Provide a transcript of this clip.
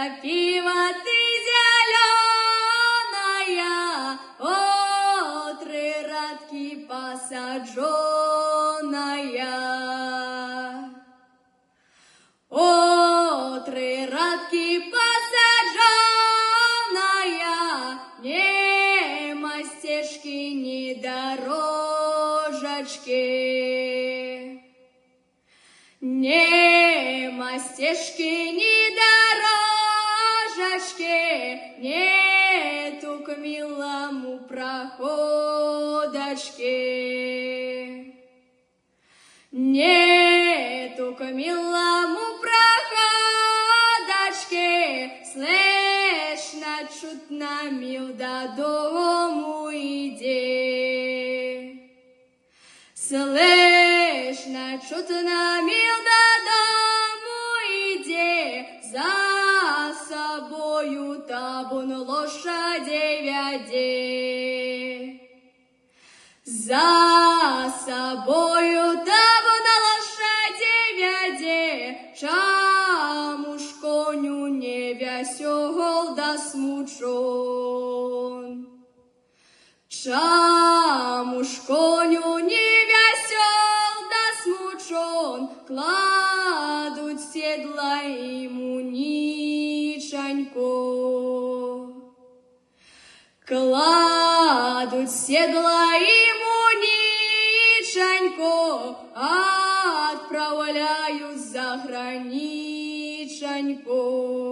крапива ты зеленая, отры радки посадженная. Отры радки посадженная, нема стежки, ни дорожечки. Нема стежки, ни дорожечки, нету к милому проходочки. Нету к милому проходочки, слышно чутно, мил, до дому иди. Слышно чутно, мил, до дому иди, за собою табун лошадей веди. За собою табун лошадей веди, чаму ж коню не весел да смучон. Чаму ж коню не весел да смучон, кладуть седла ему ниченько. Кладуть седла ему ниченько, отправляют за граниченько.